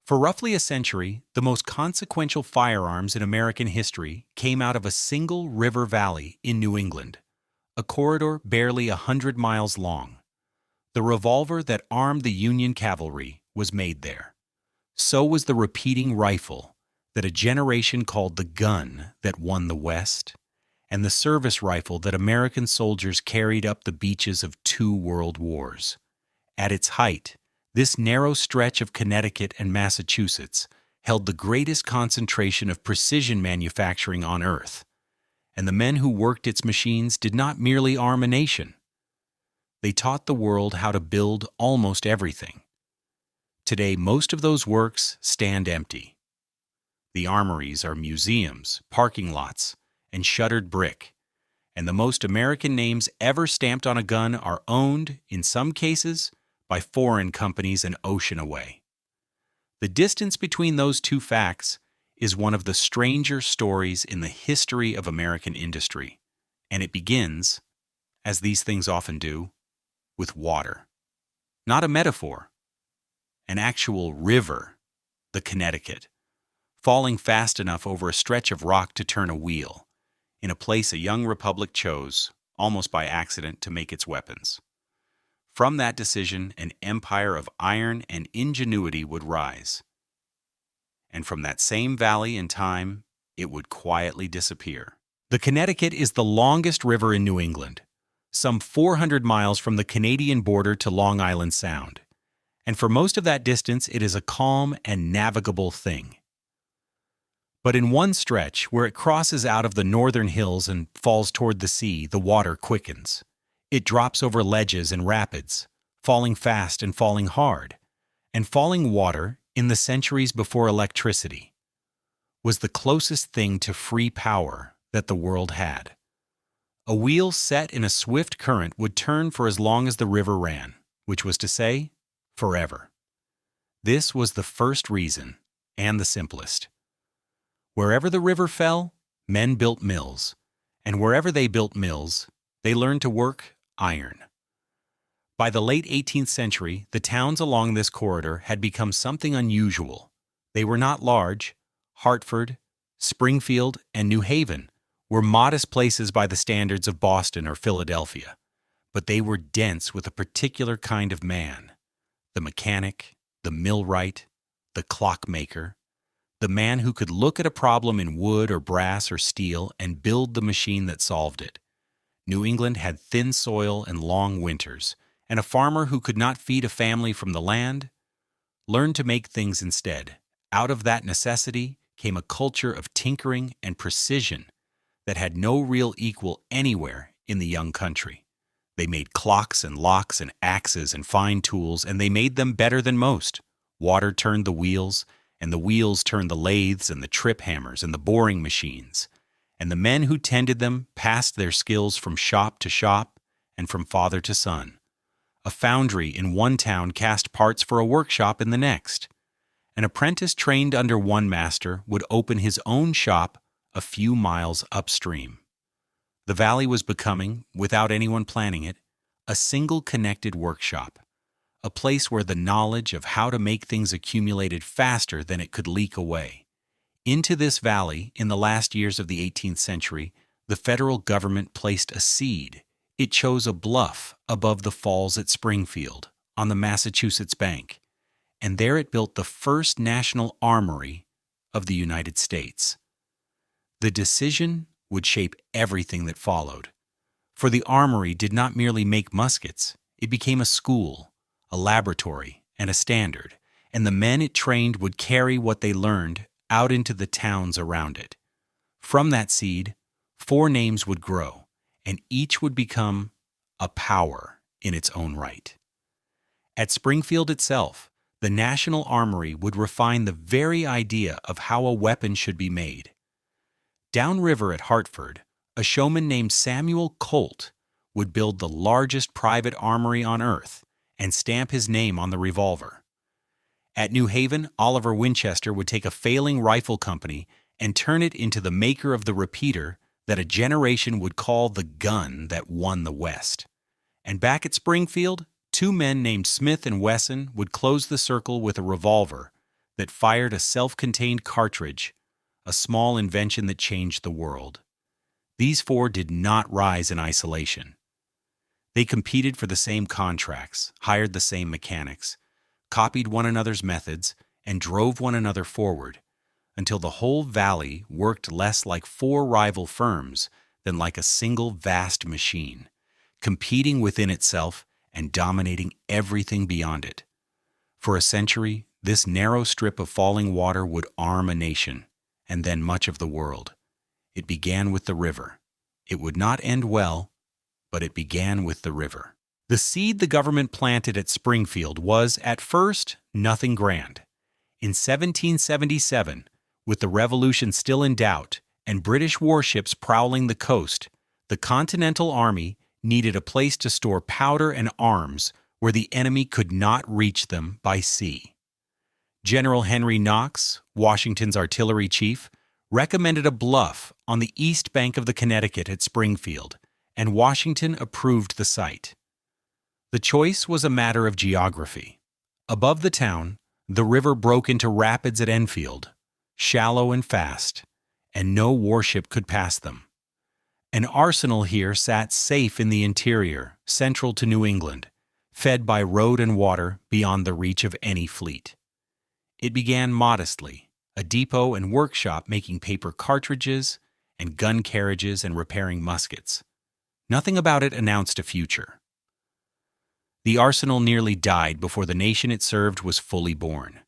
For roughly a century, the most consequential firearms in American history came out of a single river valley in New England, a corridor barely 100 miles long. The revolver that armed the Union cavalry was made there. So was the repeating rifle that a generation called the gun that won the West, and the service rifle that American soldiers carried up the beaches of 2 world wars. At its height, this narrow stretch of Connecticut and Massachusetts held the greatest concentration of precision manufacturing on Earth, and the men who worked its machines did not merely arm a nation. They taught the world how to build almost everything. Today, most of those works stand empty. The armories are museums, parking lots, and shuttered brick, and the most American names ever stamped on a gun are owned, in some cases, by foreign companies an ocean away. The distance between those two facts is one of the stranger stories in the history of American industry, and it begins, as these things often do, with water. Not a metaphor, an actual river, the Connecticut, falling fast enough over a stretch of rock to turn a wheel, in a place a young republic chose, almost by accident, to make its weapons. From that decision, an empire of iron and ingenuity would rise. And from that same valley in time, it would quietly disappear. The Connecticut is the longest river in New England, some 400 miles from the Canadian border to Long Island Sound. And for most of that distance, it is a calm and navigable thing. But in one stretch, where it crosses out of the northern hills and falls toward the sea, the water quickens. It drops over ledges and rapids, falling fast and falling hard. And falling water, in the centuries before electricity, was the closest thing to free power that the world had. A wheel set in a swift current would turn for as long as the river ran, which was to say, forever. This was the first reason, and the simplest. Wherever the river fell, men built mills, and wherever they built mills, they learned to work iron. By the late 18th century, the towns along this corridor had become something unusual. They were not large. Hartford, Springfield, and New Haven were modest places by the standards of Boston or Philadelphia, but they were dense with a particular kind of man: the mechanic, the millwright, the clockmaker, the man who could look at a problem in wood or brass or steel and build the machine that solved it. New England had thin soil and long winters, and a farmer who could not feed a family from the land learned to make things instead. Out of that necessity came a culture of tinkering and precision that had no real equal anywhere in the young country. They made clocks and locks and axes and fine tools, and they made them better than most. Water turned the wheels, and the wheels turned the lathes and the trip hammers and the boring machines. And the men who tended them passed their skills from shop to shop and from father to son. A foundry in one town cast parts for a workshop in the next. An apprentice trained under one master would open his own shop a few miles upstream. The valley was becoming, without anyone planning it, a single connected workshop, a place where the knowledge of how to make things accumulated faster than it could leak away. Into this valley, in the last years of the 18th century, the federal government placed a seed. It chose a bluff above the falls at Springfield, on the Massachusetts bank, and there it built the first national armory of the United States. The decision would shape everything that followed, for the armory did not merely make muskets, it became a school, a laboratory, and a standard, and the men it trained would carry what they learned out into the towns around it. From that seed, 4 names would grow, and each would become a power in its own right. At Springfield itself, the National Armory would refine the very idea of how a weapon should be made. Downriver at Hartford, a showman named Samuel Colt would build the largest private armory on Earth and stamp his name on the revolver. At New Haven, Oliver Winchester would take a failing rifle company and turn it into the maker of the repeater that a generation would call the gun that won the West. And back at Springfield, 2 men named Smith and Wesson would close the circle with a revolver that fired a self-contained cartridge, a small invention that changed the world. These four did not rise in isolation. They competed for the same contracts, hired the same mechanics, copied one another's methods, and drove one another forward, until the whole valley worked less like four rival firms than like a single vast machine, competing within itself and dominating everything beyond it. For a century, this narrow strip of falling water would arm a nation, and then much of the world. It began with the river. It would not end well, but it began with the river. The seed the government planted at Springfield was, at first, nothing grand. In 1777, with the Revolution still in doubt and British warships prowling the coast, the Continental Army needed a place to store powder and arms where the enemy could not reach them by sea. General Henry Knox, Washington's artillery chief, recommended a bluff on the east bank of the Connecticut at Springfield, and Washington approved the site. The choice was a matter of geography. Above the town, the river broke into rapids at Enfield, shallow and fast, and no warship could pass them. An arsenal here sat safe in the interior, central to New England, fed by road and water beyond the reach of any fleet. It began modestly, a depot and workshop making paper cartridges and gun carriages and repairing muskets. Nothing about it announced a future. The arsenal nearly died before the nation it served was fully born.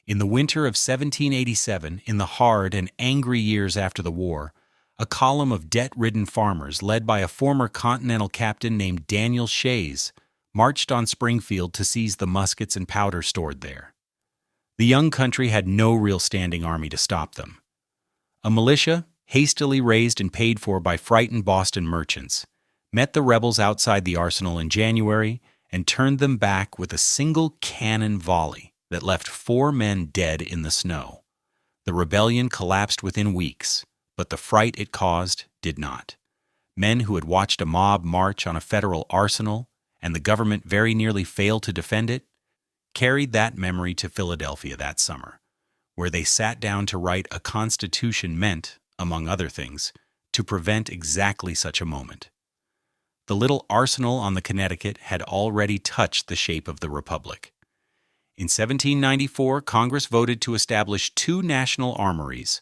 In the winter of 1787, in the hard and angry years after the war, a column of debt-ridden farmers led by a former Continental captain named Daniel Shays marched on Springfield to seize the muskets and powder stored there. The young country had no real standing army to stop them. A militia, hastily raised and paid for by frightened Boston merchants, met the rebels outside the arsenal in January and turned them back with a single cannon volley that left 4 men dead in the snow. The rebellion collapsed within weeks, but the fright it caused did not. Men who had watched a mob march on a federal arsenal and the government very nearly fail to defend it, carried that memory to Philadelphia that summer, where they sat down to write a constitution meant, among other things, to prevent exactly such a moment. The little arsenal on the Connecticut had already touched the shape of the Republic. In 1794, Congress voted to establish 2 national armories,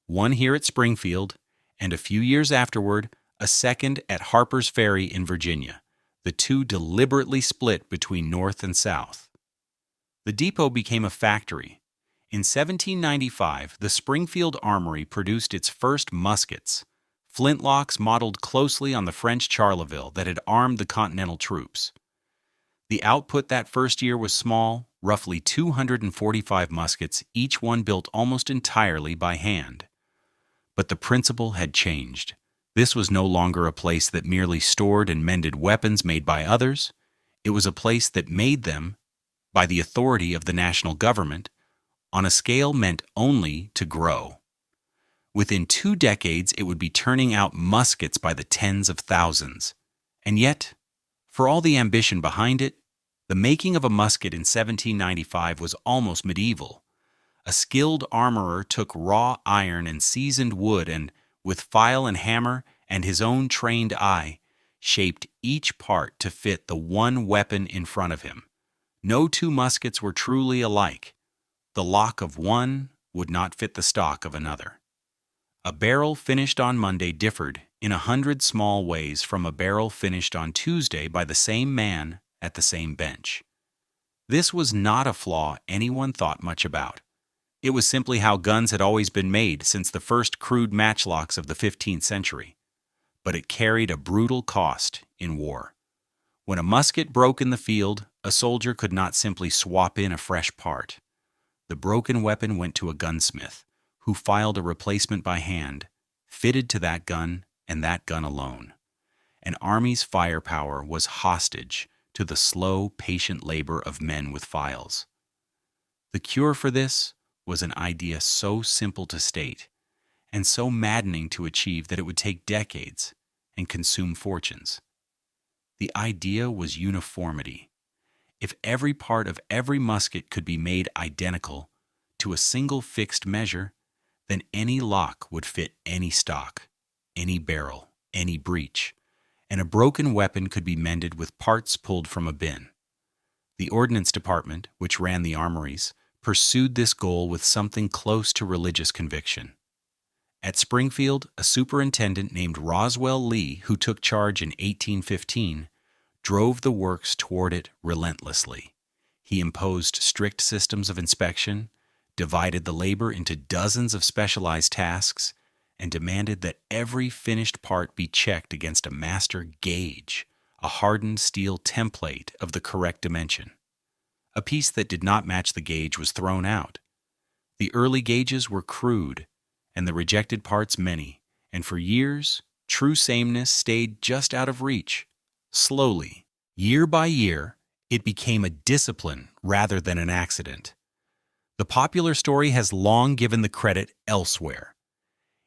one here at Springfield, and a few years afterward, a second at Harper's Ferry in Virginia, the two deliberately split between North and South. The depot became a factory. In 1795, the Springfield Armory produced its first muskets, flintlocks modeled closely on the French Charleville that had armed the Continental troops. The output that first year was small, roughly 245 muskets, each one built almost entirely by hand. But the principle had changed. This was no longer a place that merely stored and mended weapons made by others. It was a place that made them by the authority of the national government, on a scale meant only to grow. Within 2 decades, it would be turning out muskets by the tens of thousands. And yet, for all the ambition behind it, the making of a musket in 1795 was almost medieval. A skilled armorer took raw iron and seasoned wood and, with file and hammer and his own trained eye, shaped each part to fit the one weapon in front of him. No 2 muskets were truly alike. The lock of one would not fit the stock of another. A barrel finished on Monday differed in 100 small ways from a barrel finished on Tuesday by the same man at the same bench. This was not a flaw anyone thought much about. It was simply how guns had always been made since the first crude matchlocks of the 15th century. But it carried a brutal cost in war. When a musket broke in the field, a soldier could not simply swap in a fresh part. The broken weapon went to a gunsmith, who filed a replacement by hand, fitted to that gun and that gun alone. An army's firepower was hostage to the slow, patient labor of men with files. The cure for this was an idea so simple to state and so maddening to achieve that it would take decades and consume fortunes. The idea was uniformity. If every part of every musket could be made identical, to a single fixed measure, then any lock would fit any stock, any barrel, any breech, and a broken weapon could be mended with parts pulled from a bin. The Ordnance Department, which ran the armories, pursued this goal with something close to religious conviction. At Springfield, a superintendent named Roswell Lee, who took charge in 1815, drove the works toward it relentlessly. He imposed strict systems of inspection, divided the labor into dozens of specialized tasks, and demanded that every finished part be checked against a master gauge, a hardened steel template of the correct dimension. A piece that did not match the gauge was thrown out. The early gauges were crude, and the rejected parts many, and for years, true sameness stayed just out of reach. Slowly, year by year, it became a discipline rather than an accident. The popular story has long given the credit elsewhere.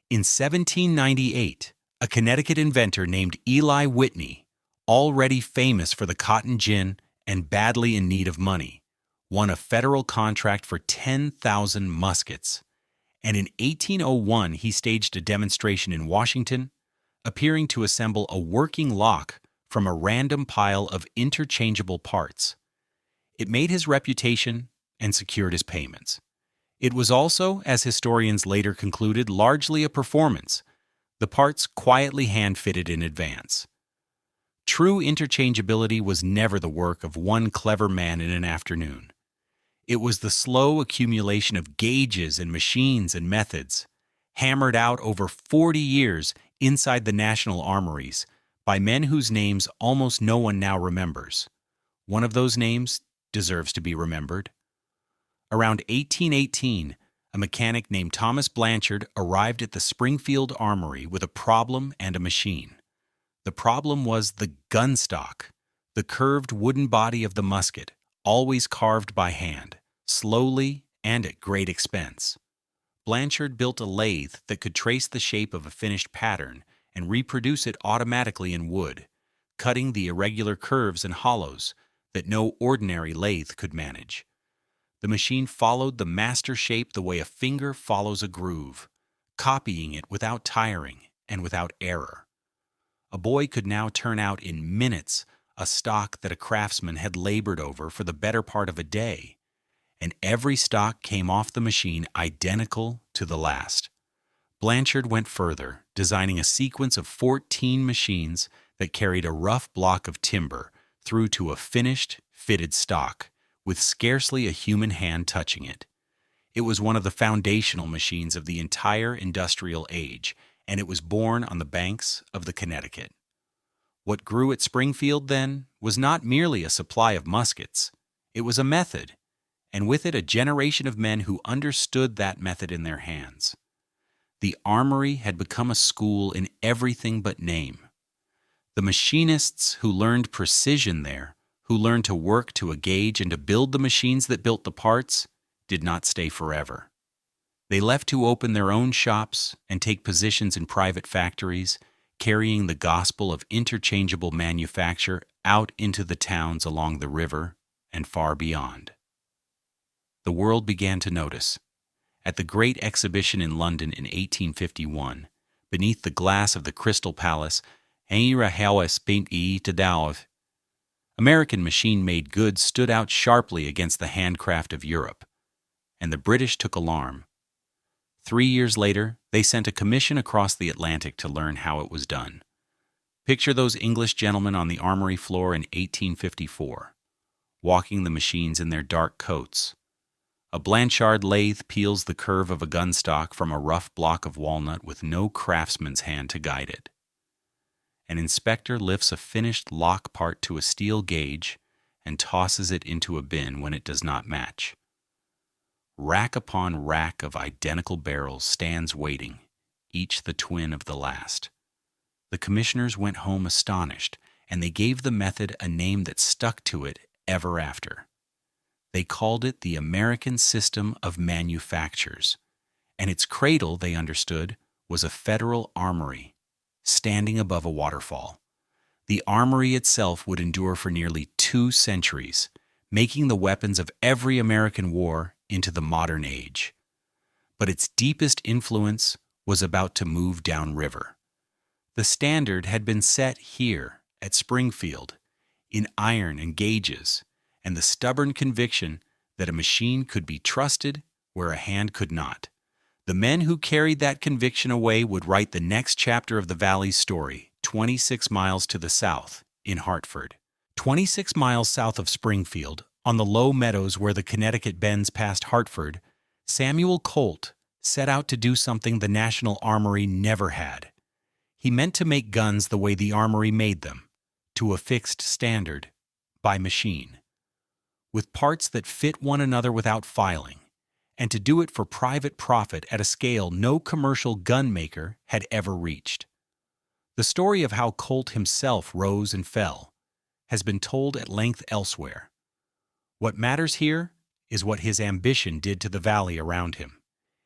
In 1798, a Connecticut inventor named Eli Whitney, already famous for the cotton gin and badly in need of money, won a federal contract for 10,000 muskets. And in 1801, he staged a demonstration in Washington, appearing to assemble a working lock from a random pile of interchangeable parts. It made his reputation and secured his payments. It was also, as historians later concluded, largely a performance, the parts quietly hand-fitted in advance. True interchangeability was never the work of one clever man in an afternoon. It was the slow accumulation of gauges and machines and methods, hammered out over 40 years inside the national armories by men whose names almost no one now remembers. One of those names deserves to be remembered. Around 1818, a mechanic named Thomas Blanchard arrived at the Springfield Armory with a problem and a machine. The problem was the gun stock, the curved wooden body of the musket, always carved by hand, slowly and at great expense. Blanchard built a lathe that could trace the shape of a finished pattern and reproduce it automatically in wood, cutting the irregular curves and hollows that no ordinary lathe could manage. The machine followed the master shape the way a finger follows a groove, copying it without tiring and without error. A boy could now turn out in minutes a stock that a craftsman had labored over for the better part of a day, and every stock came off the machine identical to the last. Blanchard went further, designing a sequence of 14 machines that carried a rough block of timber through to a finished, fitted stock, with scarcely a human hand touching it. It was one of the foundational machines of the entire industrial age, and it was born on the banks of the Connecticut. What grew at Springfield, then, was not merely a supply of muskets. It was a method, and with it a generation of men who understood that method in their hands. The armory had become a school in everything but name. The machinists who learned precision there, who learned to work to a gauge and to build the machines that built the parts, did not stay forever. They left to open their own shops and take positions in private factories, carrying the gospel of interchangeable manufacture out into the towns along the river and far beyond. The world began to notice. At the Great Exhibition in London in 1851, beneath the glass of the Crystal Palace, American machine-made goods stood out sharply against the handcraft of Europe, and the British took alarm. 3 years later, they sent a commission across the Atlantic to learn how it was done. Picture those English gentlemen on the armory floor in 1854, walking the machines in their dark coats. A Blanchard lathe peels the curve of a gun stock from a rough block of walnut with no craftsman's hand to guide it. An inspector lifts a finished lock part to a steel gauge and tosses it into a bin when it does not match. Rack upon rack of identical barrels stands waiting, each the twin of the last. The commissioners went home astonished, and they gave the method a name that stuck to it ever after. They called it the American System of Manufactures, and its cradle, they understood, was a federal armory, standing above a waterfall. The armory itself would endure for nearly 2 centuries, making the weapons of every American war into the modern age. But its deepest influence was about to move downriver. The standard had been set here at Springfield, in iron and gauges, and the stubborn conviction that a machine could be trusted where a hand could not. The men who carried that conviction away would write the next chapter of the Valley's story, 26 miles to the south, in Hartford. 26 miles south of Springfield, on the low meadows where the Connecticut bends past Hartford, Samuel Colt set out to do something the National Armory never had. He meant to make guns the way the Armory made them, to a fixed standard, by machine, with parts that fit one another without filing, and to do it for private profit at a scale no commercial gun maker had ever reached. The story of how Colt himself rose and fell has been told at length elsewhere. What matters here is what his ambition did to the valley around him.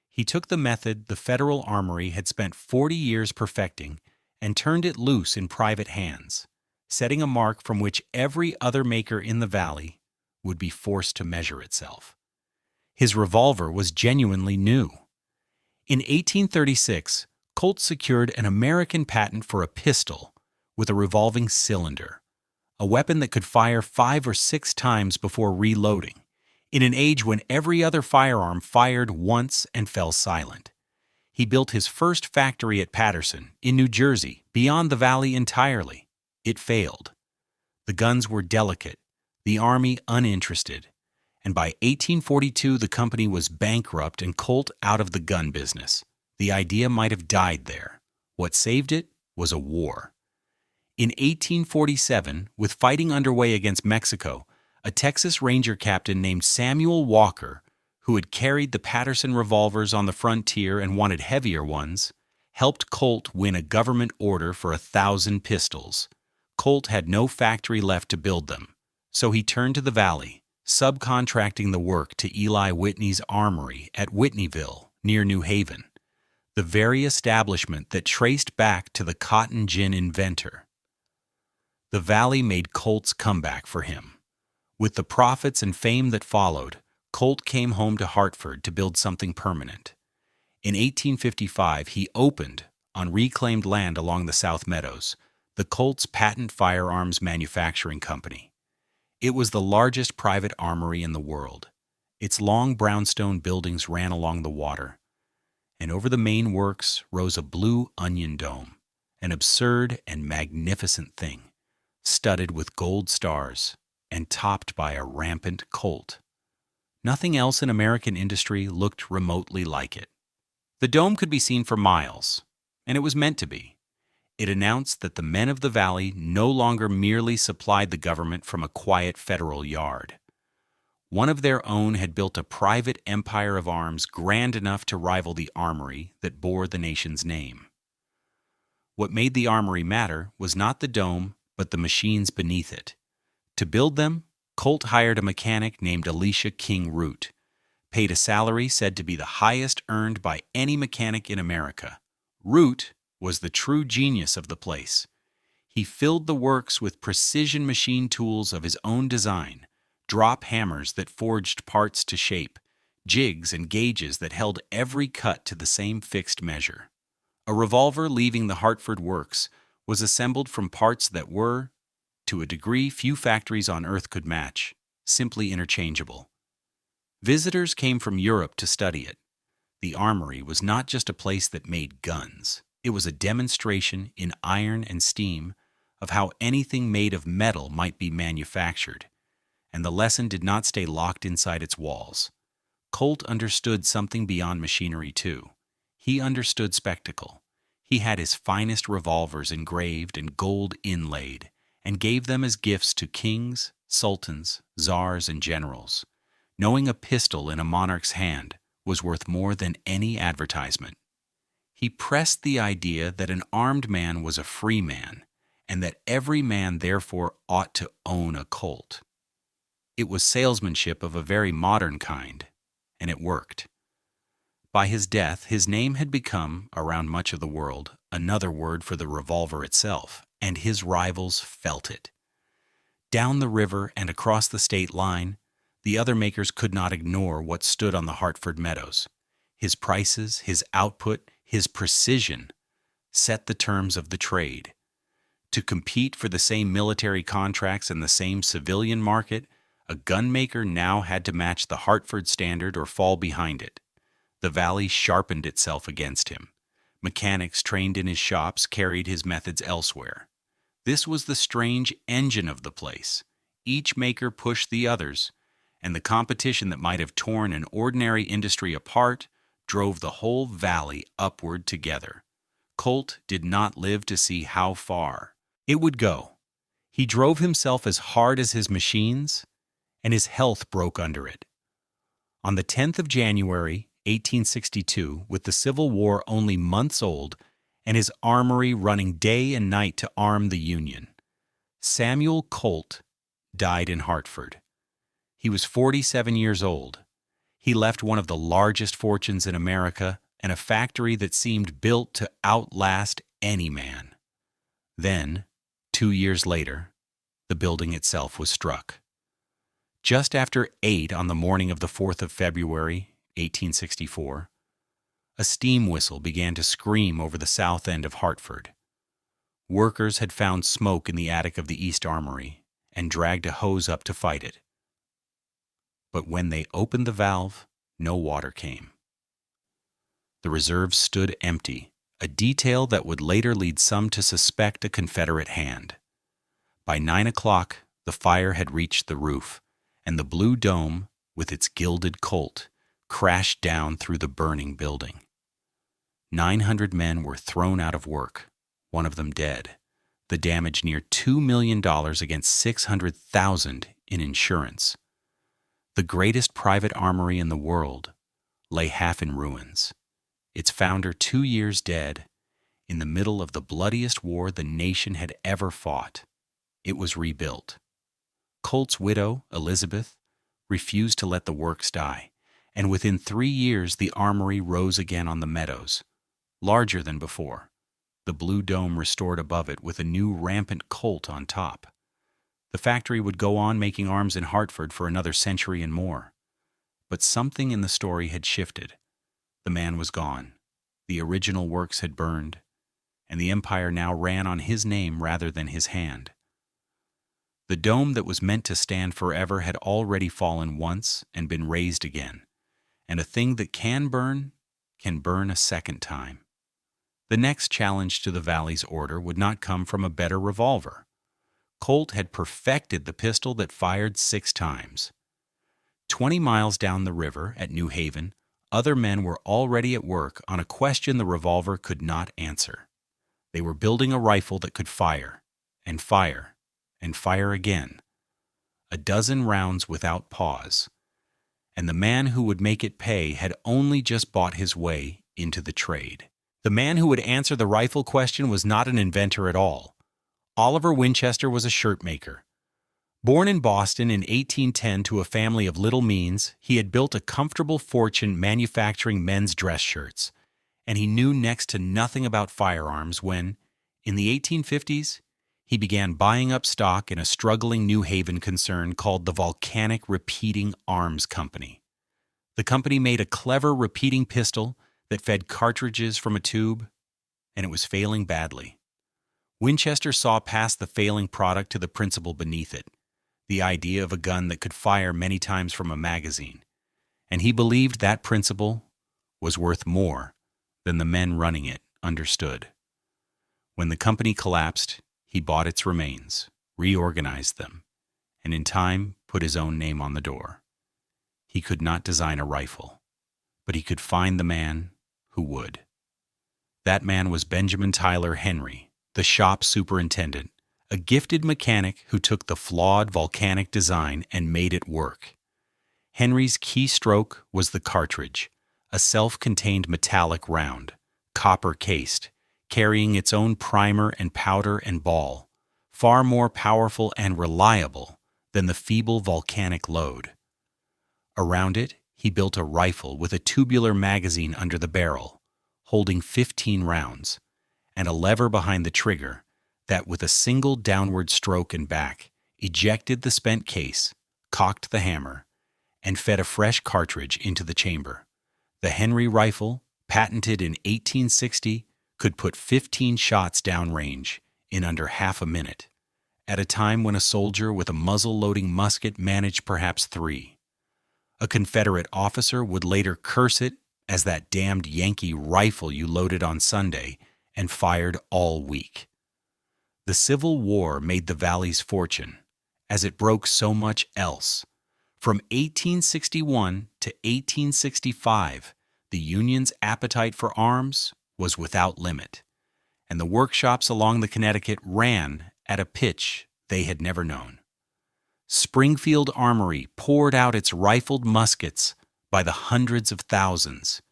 He took the method the Federal Armory had spent 40 years perfecting and turned it loose in private hands, setting a mark from which every other maker in the valley would be forced to measure itself. His revolver was genuinely new. In 1836, Colt secured an American patent for a pistol with a revolving cylinder, a weapon that could fire 5 or 6 times before reloading, in an age when every other firearm fired once and fell silent. He built his first factory at Paterson, in New Jersey, beyond the valley entirely. It failed. The guns were delicate, the Army uninterested, and by 1842 the company was bankrupt and Colt out of the gun business. The idea might have died there. What saved it was a war. In 1847, with fighting underway against Mexico, a Texas Ranger captain named Samuel Walker, who had carried the Paterson revolvers on the frontier and wanted heavier ones, helped Colt win a government order for 1,000 pistols. Colt had no factory left to build them, so he turned to the valley, subcontracting the work to Eli Whitney's armory at Whitneyville, near New Haven, the very establishment that traced back to the cotton gin inventor. The valley made Colt's comeback for him. With the profits and fame that followed, Colt came home to Hartford to build something permanent. In 1855, he opened, on reclaimed land along the South Meadows, the Colt's Patent Firearms Manufacturing Company. It was the largest private armory in the world. Its long brownstone buildings ran along the water, and over the main works rose a blue onion dome, an absurd and magnificent thing, studded with gold stars and topped by a rampant Colt. Nothing else in American industry looked remotely like it. The dome could be seen for miles, and it was meant to be. It announced that the men of the valley no longer merely supplied the government from a quiet federal yard. One of their own had built a private empire of arms grand enough to rival the armory that bore the nation's name. What made the armory matter was not the dome, but the machines beneath it. To build them, Colt hired a mechanic named Elisha King Root, paid a salary said to be the highest earned by any mechanic in America. Root was the true genius of the place. He filled the works with precision machine tools of his own design, drop hammers that forged parts to shape, jigs and gauges that held every cut to the same fixed measure. A revolver leaving the Hartford works was assembled from parts that were, to a degree few factories on earth could match, simply interchangeable. Visitors came from Europe to study it. The armory was not just a place that made guns. It was a demonstration in iron and steam of how anything made of metal might be manufactured, and the lesson did not stay locked inside its walls. Colt understood something beyond machinery too. He understood spectacle. He had his finest revolvers engraved and gold inlaid, and gave them as gifts to kings, sultans, czars, and generals, knowing a pistol in a monarch's hand was worth more than any advertisement. He pressed the idea that an armed man was a free man, and that every man therefore ought to own a Colt. It was salesmanship of a very modern kind, and it worked. By his death, his name had become, around much of the world, another word for the revolver itself, and his rivals felt it. Down the river and across the state line, The other makers could not ignore what stood on the Hartford meadows. His prices, his output, his precision set the terms of the trade. To compete for the same military contracts and the same civilian market, a gunmaker now had to match the Hartford standard or fall behind it. The valley sharpened itself against him. Mechanics trained in his shops carried his methods elsewhere. This was the strange engine of the place. Each maker pushed the others, and the competition that might have torn an ordinary industry apart drove the whole valley upward together. Colt did not live to see how far it would go. He drove himself as hard as his machines, and his health broke under it. On the 10th of January, 1862, with the Civil War only months old and his armory running day and night to arm the Union, Samuel Colt died in Hartford. He was 47 years old. He left one of the largest fortunes in America and a factory that seemed built to outlast any man. Then, 2 years later, the building itself was struck. Just after 8 on the morning of the 4th of February, 1864, a steam whistle began to scream over the south end of Hartford. Workers had found smoke in the attic of the East Armory and dragged a hose up to fight it. But when they opened the valve, no water came. The reserves stood empty, a detail that would later lead some to suspect a Confederate hand. By 9 o'clock, the fire had reached the roof, and the blue dome, with its gilded Colt, crashed down through the burning building. 900 men were thrown out of work, one of them dead. The damage near $2 million against $600,000 in insurance. The greatest private armory in the world lay half in ruins. Its founder 2 years dead, in the middle of the bloodiest war the nation had ever fought. It was rebuilt. Colt's widow, Elizabeth, refused to let the works die, and within 3 years the armory rose again on the meadows, larger than before, the blue dome restored above it with a new rampant Colt on top. The factory would go on making arms in Hartford for another century and more. But something in the story had shifted. The man was gone. The original works had burned, and the empire now ran on his name rather than his hand. The dome that was meant to stand forever had already fallen once and been raised again, and a thing that can burn a second time. The next challenge to the valley's order would not come from a better revolver. Colt had perfected the pistol that fired 6 times. 20 miles down the river at New Haven, other men were already at work on a question the revolver could not answer. They were building a rifle that could fire, and fire, and fire again, a dozen rounds without pause. And the man who would make it pay had only just bought his way into the trade. The man who would answer the rifle question was not an inventor at all. Oliver Winchester was a shirt maker. Born in Boston in 1810 to a family of little means, he had built a comfortable fortune manufacturing men's dress shirts, and he knew next to nothing about firearms when, in the 1850s, he began buying up stock in a struggling New Haven concern called the Volcanic Repeating Arms Company. The company made a clever repeating pistol that fed cartridges from a tube, and it was failing badly. Winchester saw past the failing product to the principle beneath it, the idea of a gun that could fire many times from a magazine, and he believed that principle was worth more than the men running it understood. When the company collapsed, he bought its remains, reorganized them, and in time put his own name on the door. He could not design a rifle, but he could find the man who would. That man was Benjamin Tyler Henry, the shop superintendent, a gifted mechanic who took the flawed volcanic design and made it work. Henry's key stroke was the cartridge, a self-contained metallic round, copper-cased, carrying its own primer and powder and ball, far more powerful and reliable than the feeble volcanic load. Around it, he built a rifle with a tubular magazine under the barrel, holding 15 rounds, and a lever behind the trigger that, with a single downward stroke and back, ejected the spent case, cocked the hammer, and fed a fresh cartridge into the chamber. The Henry rifle, patented in 1860, could put 15 shots downrange in under half a minute, at a time when a soldier with a muzzle-loading musket managed perhaps 3. A Confederate officer would later curse it as that damned Yankee rifle you loaded on Sunday and fired all week. The Civil War made the Valley's fortune, as it broke so much else. From 1861 to 1865, the Union's appetite for arms was without limit, and the workshops along the Connecticut ran at a pitch they had never known. Springfield Armory poured out its rifled muskets by the hundreds of thousands,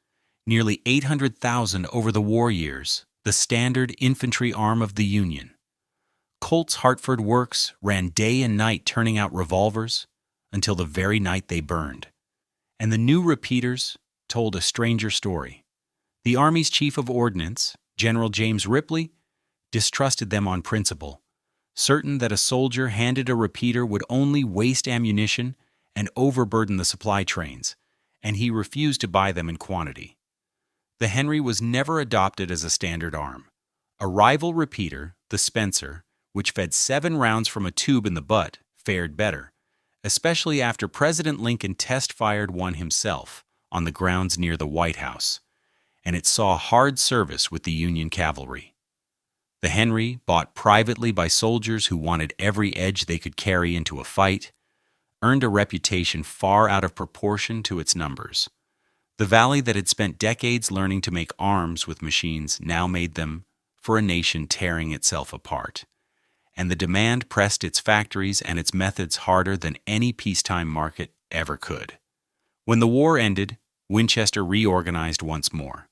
nearly 800,000 over the war years, the standard infantry arm of the Union. Colt's Hartford works ran day and night turning out revolvers until the very night they burned. And the new repeaters told a stranger story. The Army's chief of ordnance, General James Ripley, distrusted them on principle, certain that a soldier handed a repeater would only waste ammunition and overburden the supply trains, and he refused to buy them in quantity. The Henry was never adopted as a standard arm. A rival repeater, the Spencer, which fed 7 rounds from a tube in the butt, fared better, especially after President Lincoln test-fired one himself on the grounds near the White House, and it saw hard service with the Union cavalry. The Henry, bought privately by soldiers who wanted every edge they could carry into a fight, earned a reputation far out of proportion to its numbers. The Valley that had spent decades learning to make arms with machines now made them for a nation tearing itself apart, and the demand pressed its factories and its methods harder than any peacetime market ever could. When the war ended, Winchester reorganized once more.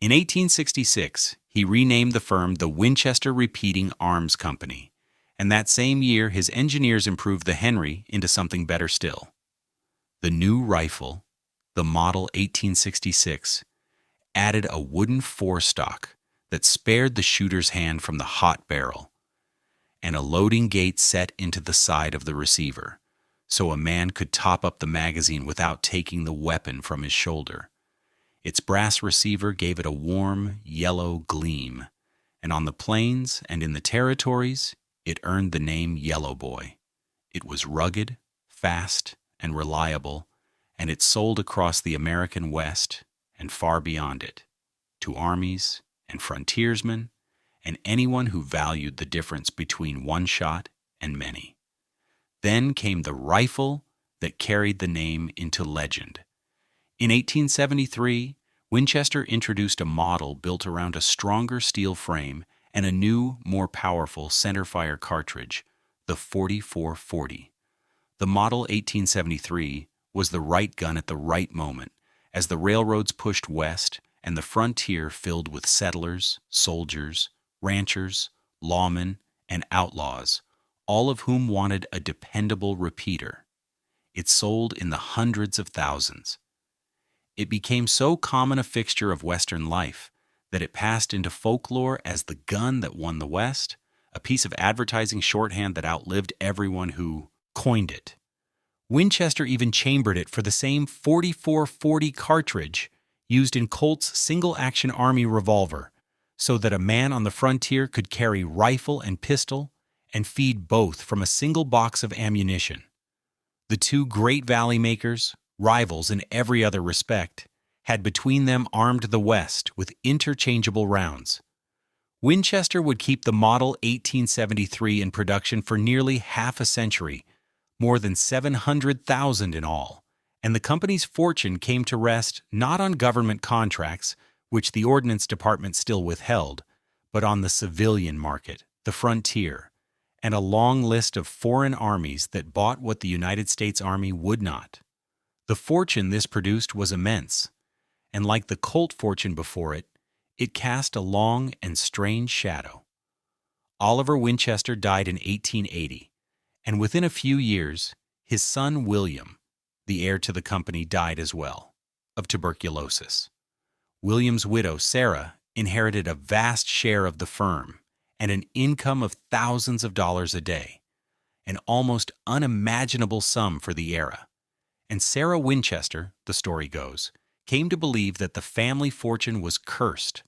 In 1866, he renamed the firm the Winchester Repeating Arms Company, and that same year his engineers improved the Henry into something better still. The new rifle, the model 1866, added a wooden forestock that spared the shooter's hand from the hot barrel, and a loading gate set into the side of the receiver, so a man could top up the magazine without taking the weapon from his shoulder. Its brass receiver gave it a warm, yellow gleam, and on the plains and in the territories, it earned the name Yellow Boy. It was rugged, fast, and reliable, and it sold across the American West and far beyond it, to armies and frontiersmen and anyone who valued the difference between one shot and many. Then came the rifle that carried the name into legend. In 1873, Winchester introduced a model built around a stronger steel frame and a new, more powerful centerfire cartridge, the .44-40. The model 1873 was the right gun at the right moment, as the railroads pushed west and the frontier filled with settlers, soldiers, ranchers, lawmen, and outlaws, all of whom wanted a dependable repeater. It sold in the hundreds of thousands. It became so common a fixture of Western life that it passed into folklore as the gun that won the West, a piece of advertising shorthand that outlived everyone who coined it. Winchester even chambered it for the same .44-40 cartridge used in Colt's single-action Army revolver, so that a man on the frontier could carry rifle and pistol and feed both from a single box of ammunition. The two great Valley makers, rivals in every other respect, had between them armed the West with interchangeable rounds. Winchester would keep the model 1873 in production for nearly half a century, more than 700,000 in all, and the company's fortune came to rest not on government contracts, which the Ordnance Department still withheld, but on the civilian market, the frontier, and a long list of foreign armies that bought what the United States Army would not. The fortune this produced was immense, and like the Colt fortune before it, it cast a long and strange shadow. Oliver Winchester died in 1880, and within a few years, his son William, the heir to the company, died as well, of tuberculosis. William's widow, Sarah, inherited a vast share of the firm and an income of thousands of dollars a day, an almost unimaginable sum for the era, And Sarah Winchester, the story goes, came to believe that the family fortune was cursed,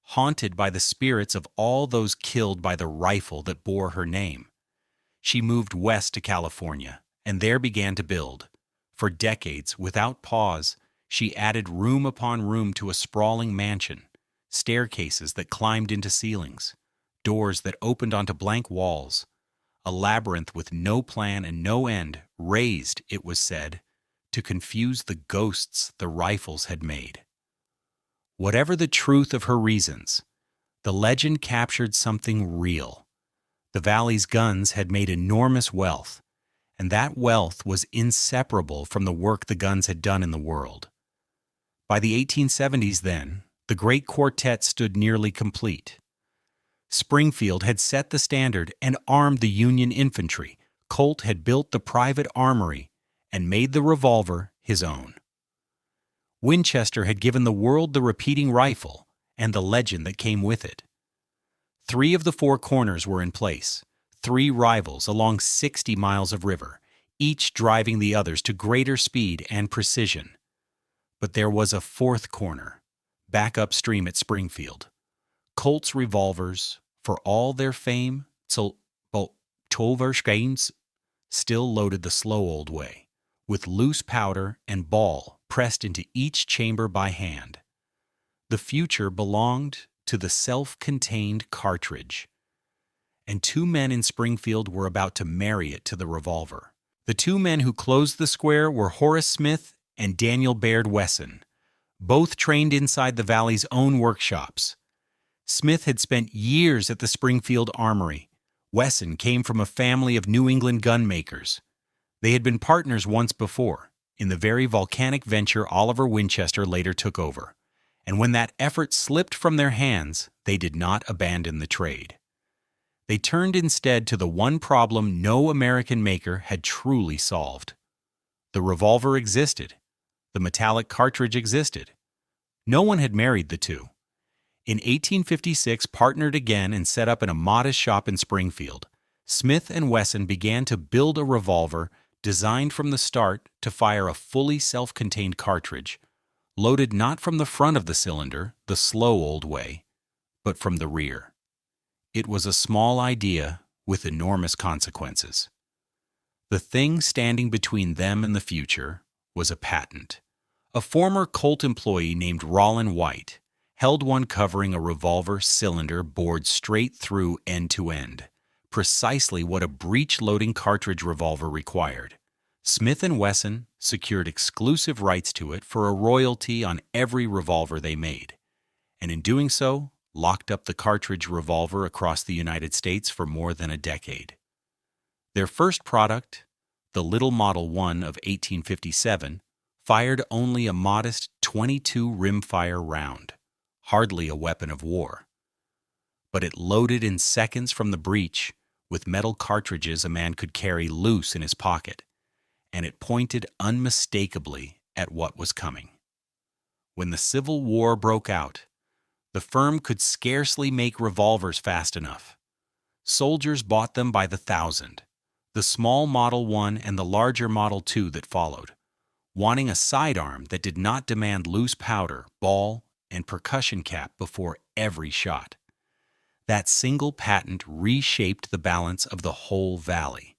haunted by the spirits of all those killed by the rifle that bore her name. She moved west to California and there began to build. For decades, without pause, she added room upon room to a sprawling mansion, staircases that climbed into ceilings, doors that opened onto blank walls, a labyrinth with no plan and no end, raised, it was said, to confuse the ghosts the rifles had made. Whatever the truth of her reasons, the legend captured something real. The Valley's guns had made enormous wealth, and that wealth was inseparable from the work the guns had done in the world. By the 1870s, then, the great quartet stood nearly complete. Springfield had set the standard and armed the Union infantry. Colt had built the private armory and made the revolver his own. Winchester had given the world the repeating rifle and the legend that came with it. 3 of the 4 corners were in place, 3 rivals along 60 miles of river, each driving the others to greater speed and precision. But there was a 4th corner, back upstream at Springfield. Colt's revolvers, for all their fame, still loaded the slow old way, with loose powder and ball pressed into each chamber by hand. The future belonged to the self-contained cartridge, and 2 men in Springfield were about to marry it to the revolver. The 2 men who closed the square were Horace Smith and Daniel Baird Wesson, both trained inside the Valley's own workshops. Smith had spent years at the Springfield Armory. Wesson came from a family of New England gun makers. They had been partners once before, in the very volcanic venture Oliver Winchester later took over. And when that effort slipped from their hands, they did not abandon the trade. They turned instead to the one problem no American maker had truly solved. The revolver existed. The metallic cartridge existed. No one had married the two. In 1856, partnered again and set up in a modest shop in Springfield, Smith and Wesson began to build a revolver designed from the start to fire a fully self-contained cartridge, loaded not from the front of the cylinder, the slow old way, but from the rear. It was a small idea with enormous consequences. The thing standing between them and the future was a patent. A former Colt employee named Rollin White held one covering a revolver cylinder bored straight through end to end, precisely what a breech-loading cartridge revolver required. Smith & Wesson secured exclusive rights to it for a royalty on every revolver they made, and in doing so, locked up the cartridge revolver across the United States for more than a decade. Their first product, the Little Model 1 of 1857, fired only a modest 22 rimfire round, hardly a weapon of war. But it loaded in seconds from the breech with metal cartridges a man could carry loose in his pocket, and it pointed unmistakably at what was coming. When the Civil War broke out, the firm could scarcely make revolvers fast enough. Soldiers bought them by the thousand, the small Model 1 and the larger Model 2 that followed, wanting a sidearm that did not demand loose powder, ball, and percussion cap before every shot. That single patent reshaped the balance of the whole valley.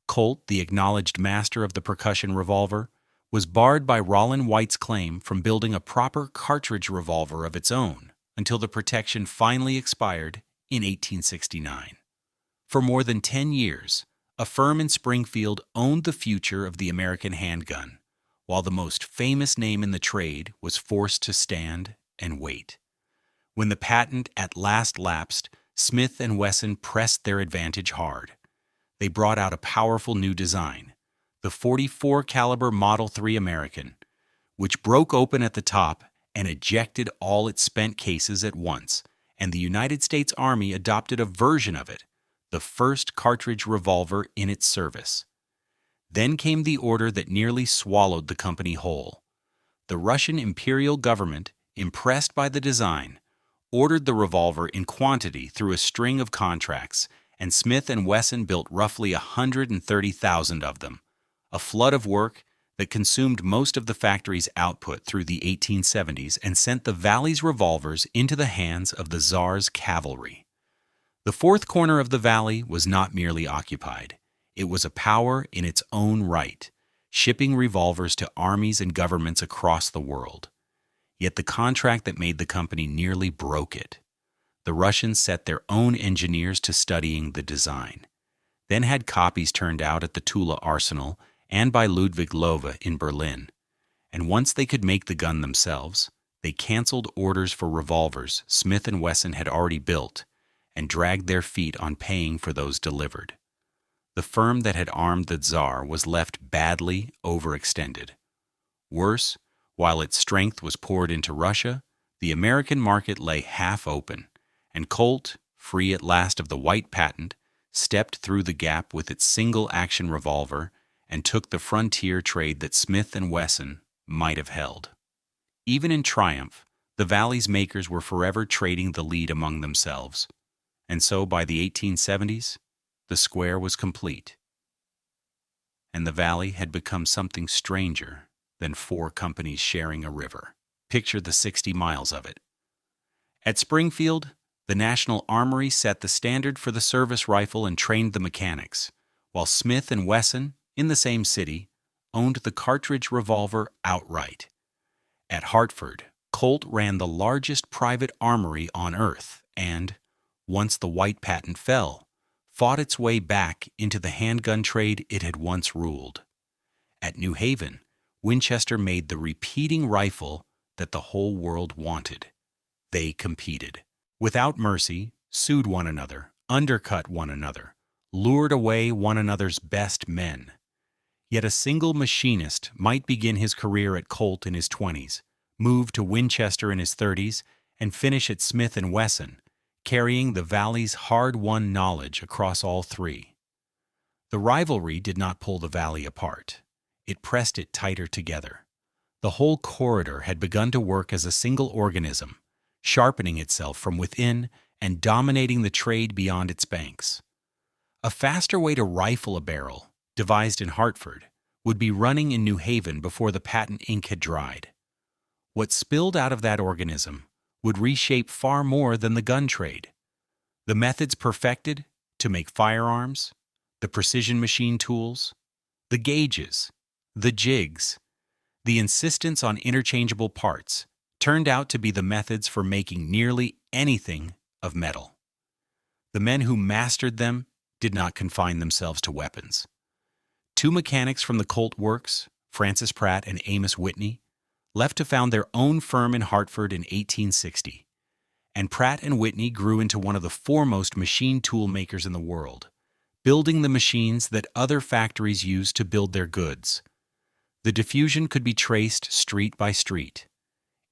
Colt, the acknowledged master of the percussion revolver, was barred by Rollin White's claim from building a proper cartridge revolver of its own until the protection finally expired in 1869. For more than 10 years, a firm in Springfield owned the future of the American handgun, while the most famous name in the trade was forced to stand and wait. When the patent at last lapsed, Smith & Wesson pressed their advantage hard. They brought out a powerful new design, the .44 caliber Model 3 American, which broke open at the top and ejected all its spent cases at once, and the United States Army adopted a version of it, the first cartridge revolver in its service. Then came the order that nearly swallowed the company whole. The Russian imperial government, impressed by the design, ordered the revolver in quantity through a string of contracts, and Smith & Wesson built roughly 130,000 of them, a flood of work that consumed most of the factory's output through the 1870s and sent the valley's revolvers into the hands of the Tsar's cavalry. The fourth corner of the valley was not merely occupied. It was a power in its own right, shipping revolvers to armies and governments across the world. Yet the contract that made the company nearly broke it. The Russians set their own engineers to studying the design, then had copies turned out at the Tula Arsenal and by Ludwig Loewe in Berlin. And once they could make the gun themselves, they canceled orders for revolvers Smith & Wesson had already built and dragged their feet on paying for those delivered. The firm that had armed the Tsar was left badly overextended. Worse, while its strength was poured into Russia, the American market lay half open, and Colt, free at last of the white patent, stepped through the gap with its single-action revolver and took the frontier trade that Smith & Wesson might have held. Even in triumph, the Valley's makers were forever trading the lead among themselves, and so by the 1870s, the square was complete, and the Valley had become something stranger than four companies sharing a river. Picture the 60 miles of it. At Springfield, the National Armory set the standard for the service rifle and trained the mechanics, while Smith & Wesson, in the same city, owned the cartridge revolver outright. At Hartford, Colt ran the largest private armory on Earth and, once the white patent fell, fought its way back into the handgun trade it had once ruled. At New Haven, Winchester made the repeating rifle that the whole world wanted. They competed, without mercy, sued one another, undercut one another, lured away one another's best men. Yet a single machinist might begin his career at Colt in his 20s, move to Winchester in his 30s, and finish at Smith & Wesson, carrying the Valley's hard-won knowledge across all three. The rivalry did not pull the Valley apart. It pressed it tighter together. The whole corridor had begun to work as a single organism, sharpening itself from within and dominating the trade beyond its banks. A faster way to rifle a barrel, devised in Hartford, would be running in New Haven before the patent ink had dried. What spilled out of that organism would reshape far more than the gun trade. The methods perfected to make firearms, the precision machine tools, the gauges, the jigs, the insistence on interchangeable parts turned out to be the methods for making nearly anything of metal. The men who mastered them did not confine themselves to weapons. Two mechanics from the Colt Works, Francis Pratt and Amos Whitney, left to found their own firm in Hartford in 1860, and Pratt and Whitney grew into one of the foremost machine tool makers in the world, building the machines that other factories used to build their goods. The diffusion could be traced street by street.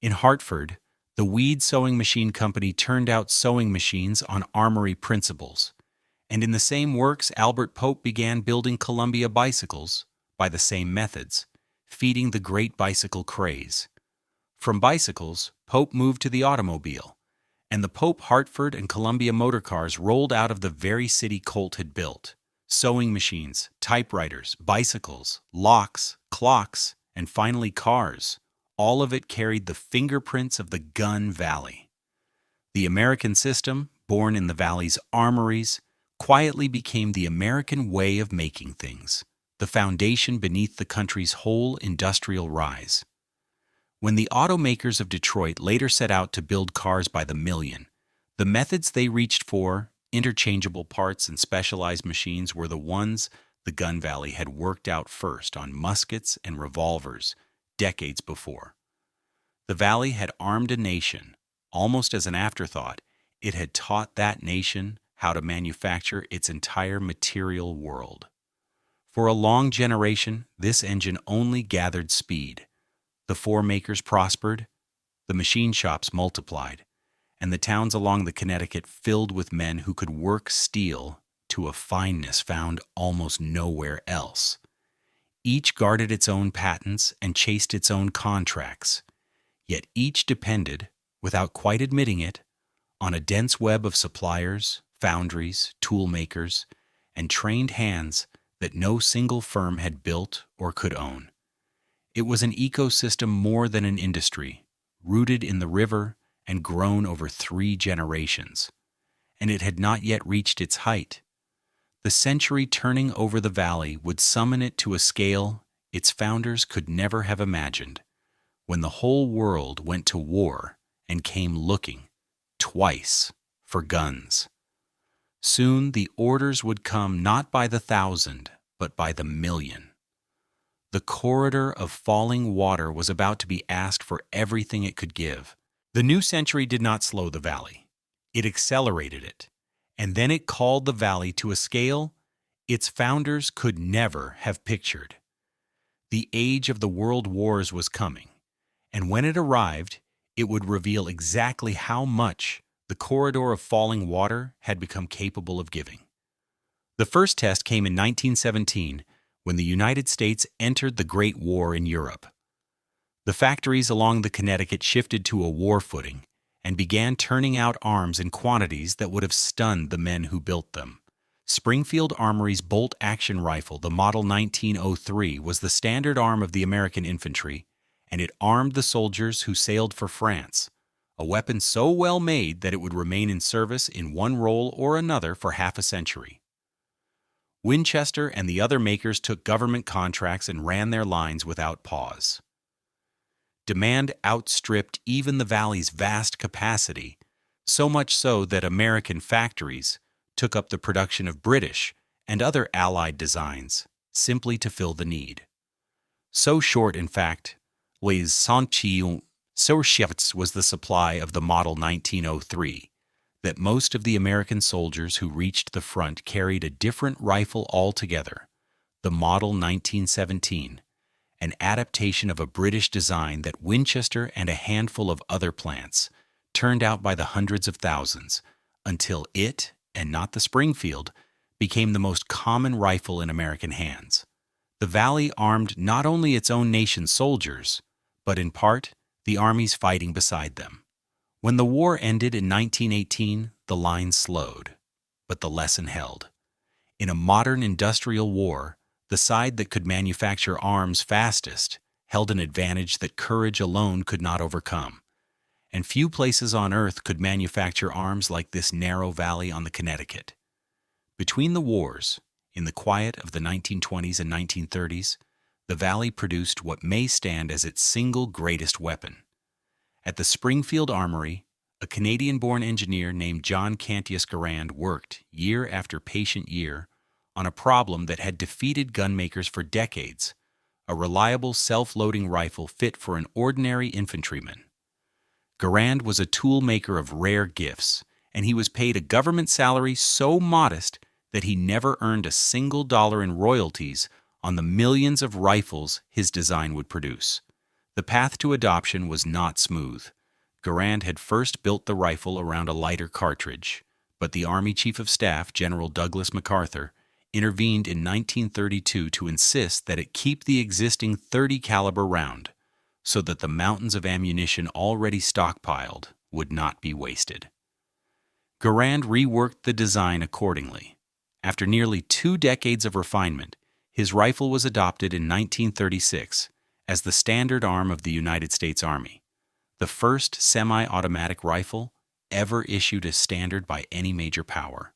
In Hartford, the Weed Sewing Machine Company turned out sewing machines on armory principles, and in the same works Albert Pope began building Columbia bicycles by the same methods, feeding the great bicycle craze. From bicycles, Pope moved to the automobile, and the Pope Hartford and Columbia motor cars rolled out of the very city Colt had built. Sewing machines, typewriters, bicycles, locks, clocks, and finally cars. All of it carried the fingerprints of the gun valley. The American system, born in the valley's armories, quietly became the American way of making things, the foundation beneath the country's whole industrial rise. When the automakers of Detroit later set out to build cars by the million, the methods they reached for, interchangeable parts and specialized machines, were the ones the gun valley had worked out first on muskets and revolvers decades before. The valley had armed a nation. Almost as an afterthought, it had taught that nation how to manufacture its entire material world. For a long generation, this engine only gathered speed. The four makers prospered, the machine shops multiplied, and the towns along the Connecticut filled with men who could work steel to a fineness found almost nowhere else. Each guarded its own patents and chased its own contracts, yet each depended, without quite admitting it, on a dense web of suppliers, foundries, tool makers, and trained hands that no single firm had built or could own. It was an ecosystem more than an industry, rooted in the river and grown over 3 generations. And it had not yet reached its height. The century turning over the valley would summon it to a scale its founders could never have imagined, when the whole world went to war and came looking, twice, for guns. Soon the orders would come not by the 1,000, but by the 1,000,000. The corridor of falling water was about to be asked for everything it could give. The new century did not slow the valley. It accelerated it, and then it called the valley to a scale its founders could never have pictured. The age of the world wars was coming, and when it arrived, it would reveal exactly how much the corridor of falling water had become capable of giving. The first test came in 1917, when the United States entered the Great War in Europe. The factories along the Connecticut shifted to a war footing and began turning out arms in quantities that would have stunned the men who built them. Springfield Armory's bolt-action rifle, the Model 1903, was the standard arm of the American infantry, and it armed the soldiers who sailed for France, a weapon so well made that it would remain in service in one role or another for half a century. Winchester and the other makers took government contracts and ran their lines without pause. Demand outstripped even the valley's vast capacity, so much so that American factories took up the production of British and other Allied designs simply to fill the need. So short, in fact, les chantiers surchefs was the supply of the Model 1903, that most of the American soldiers who reached the front carried a different rifle altogether, the Model 1917, an adaptation of a British design that Winchester and a handful of other plants turned out by the hundreds of thousands, until it, and not the Springfield, became the most common rifle in American hands. The Valley armed not only its own nation's soldiers, but in part the armies fighting beside them. When the war ended in 1918, the line slowed, but the lesson held. In a modern industrial war, the side that could manufacture arms fastest held an advantage that courage alone could not overcome, and few places on earth could manufacture arms like this narrow valley on the Connecticut. Between the wars, in the quiet of the 1920s and 1930s, the valley produced what may stand as its single greatest weapon. At the Springfield Armory, a Canadian-born engineer named John Cantius Garand worked, year after patient year, on a problem that had defeated gunmakers for decades, a reliable self-loading rifle fit for an ordinary infantryman. Garand was a tool maker of rare gifts, and he was paid a government salary so modest that he never earned a single dollar in royalties on the millions of rifles his design would produce. The path to adoption was not smooth. Garand had first built the rifle around a lighter cartridge, but the Army Chief of Staff, General Douglas MacArthur, intervened in 1932 to insist that it keep the existing .30 caliber round, so that the mountains of ammunition already stockpiled would not be wasted. Garand reworked the design accordingly. After nearly 2 decades of refinement, his rifle was adopted in 1936 as the standard arm of the United States Army, the first semi-automatic rifle ever issued as standard by any major power.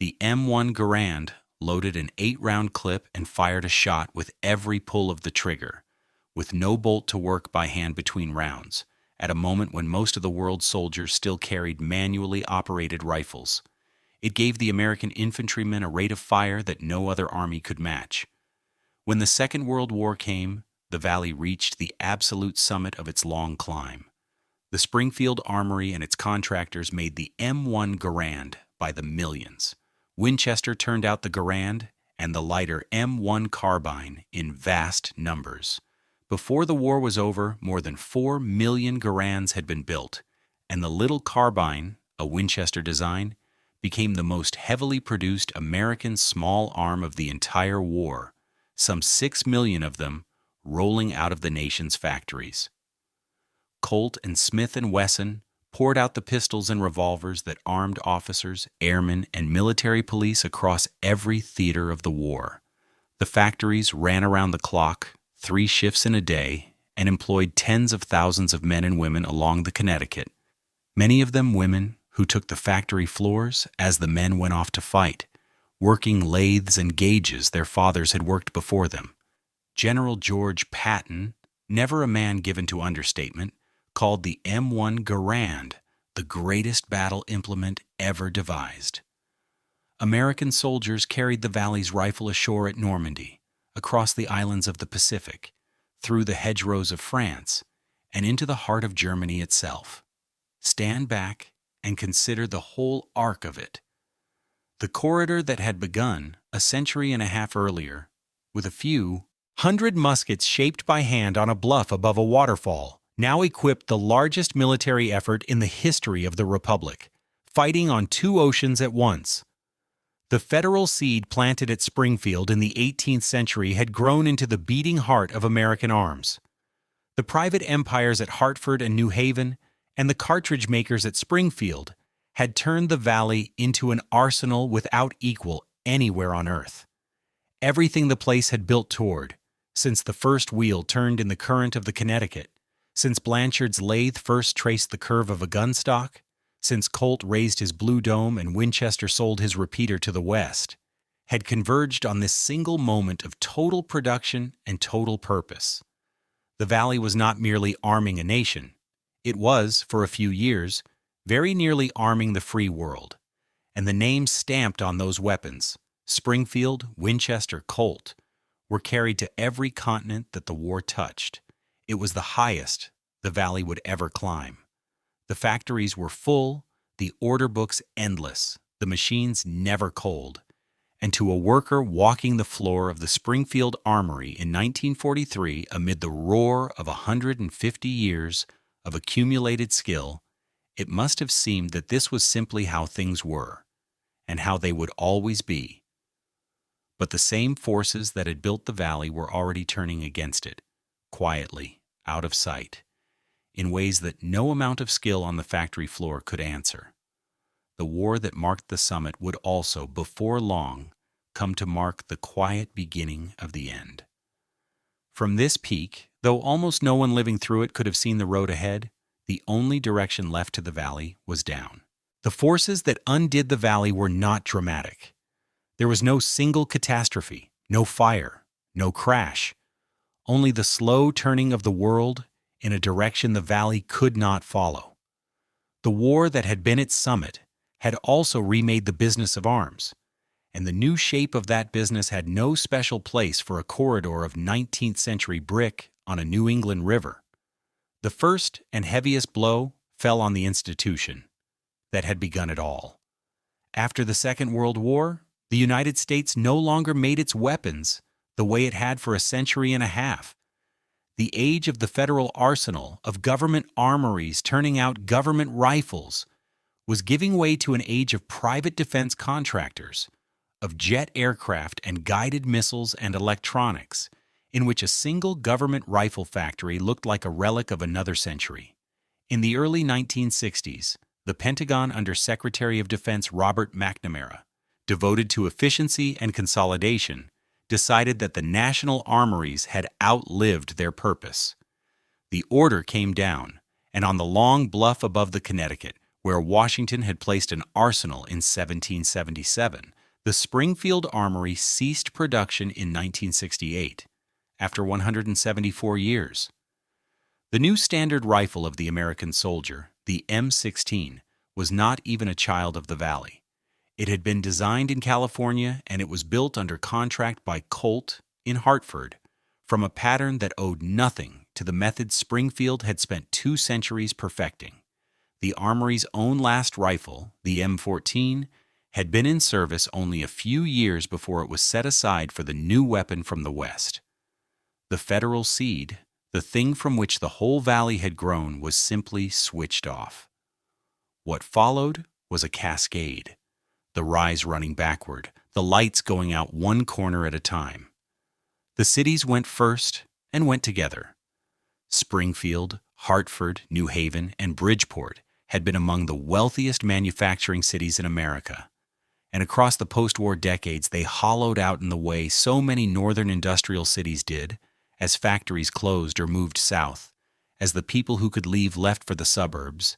The M1 Garand loaded an 8-round clip and fired a shot with every pull of the trigger, with no bolt to work by hand between rounds, at a moment when most of the world's soldiers still carried manually operated rifles. It gave the American infantrymen a rate of fire that no other army could match. When the Second World War came, the Valley reached the absolute summit of its long climb. The Springfield Armory and its contractors made the M1 Garand by the millions. Winchester turned out the Garand and the lighter M1 carbine in vast numbers. Before the war was over, more than 4 million Garands had been built, and the little carbine, a Winchester design, became the most heavily produced American small arm of the entire war, some 6 million of them rolling out of the nation's factories. Colt and Smith and Wesson poured out the pistols and revolvers that armed officers, airmen, and military police across every theater of the war. The factories ran around the clock, 3 shifts in a day, and employed tens of thousands of men and women along the Connecticut, many of them women who took the factory floors as the men went off to fight, working lathes and gauges their fathers had worked before them. General George Patton, never a man given to understatement, called the M1 Garand the greatest battle implement ever devised. American soldiers carried the Valley's rifle ashore at Normandy, across the islands of the Pacific, through the hedgerows of France, and into the heart of Germany itself. Stand back and consider the whole arc of it. The corridor that had begun a century and a half earlier, with a few 100 muskets shaped by hand on a bluff above a waterfall, now equipped the largest military effort in the history of the Republic, fighting on 2 oceans at once. The federal seed planted at Springfield in the 18th century had grown into the beating heart of American arms. The private empires at Hartford and New Haven, and the cartridge makers at Springfield, had turned the valley into an arsenal without equal anywhere on earth. Everything the place had built toward, since the first wheel turned in the current of the Connecticut, since Blanchard's lathe first traced the curve of a gun stock, since Colt raised his blue dome and Winchester sold his repeater to the West, had converged on this single moment of total production and total purpose. The Valley was not merely arming a nation. It was, for a few years, very nearly arming the free world, and the names stamped on those weapons, Springfield, Winchester, Colt, were carried to every continent that the war touched. It was the highest the Valley would ever climb. The factories were full, the order books endless, the machines never cold. And to a worker walking the floor of the Springfield Armory in 1943 amid the roar of 150 years of accumulated skill, it must have seemed that this was simply how things were, and how they would always be. But the same forces that had built the Valley were already turning against it, quietly, out of sight, in ways that no amount of skill on the factory floor could answer. The war that marked the summit would also, before long, come to mark the quiet beginning of the end. From this peak, though almost no one living through it could have seen the road ahead, the only direction left to the valley was down. The forces that undid the valley were not dramatic. There was no single catastrophe, no fire, no crash, only the slow turning of the world in a direction the valley could not follow. The war that had been its summit had also remade the business of arms, and the new shape of that business had no special place for a corridor of 19th century brick on a New England river. The first and heaviest blow fell on the institution that had begun it all. After the Second World War, the United States no longer made its weapons the way it had for a century and a half. The age of the federal arsenal, of government armories turning out government rifles, was giving way to an age of private defense contractors, of jet aircraft and guided missiles and electronics, in which a single government rifle factory looked like a relic of another century. In the early 1960s, the Pentagon under Secretary of Defense Robert McNamara, devoted to efficiency and consolidation, decided that the national armories had outlived their purpose. The order came down, and on the long bluff above the Connecticut, where Washington had placed an arsenal in 1777, the Springfield Armory ceased production in 1968, after 174 years. The new standard rifle of the American soldier, the M16, was not even a child of the Valley. It had been designed in California, and it was built under contract by Colt in Hartford, from a pattern that owed nothing to the method Springfield had spent 2 centuries perfecting. The Armory's own last rifle, the M14, had been in service only a few years before it was set aside for the new weapon from the West. The federal seed, the thing from which the whole valley had grown, was simply switched off. What followed was a cascade, the rise running backward, the lights going out one corner at a time. The cities went first and went together. Springfield, Hartford, New Haven, and Bridgeport had been among the wealthiest manufacturing cities in America, and across the post-war decades they hollowed out in the way so many northern industrial cities did as factories closed or moved south, as the people who could leave left for the suburbs,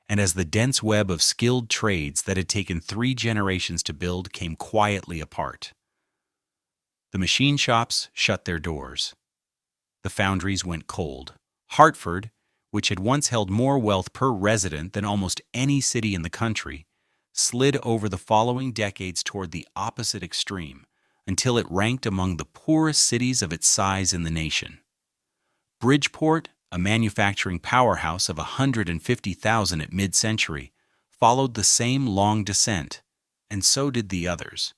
and as the dense web of skilled trades that had taken 3 generations to build came quietly apart. The machine shops shut their doors. The foundries went cold. Hartford, which had once held more wealth per resident than almost any city in the country, slid over the following decades toward the opposite extreme until it ranked among the poorest cities of its size in the nation. Bridgeport, a manufacturing powerhouse of 150,000 at mid-century, followed the same long descent, and so did the others.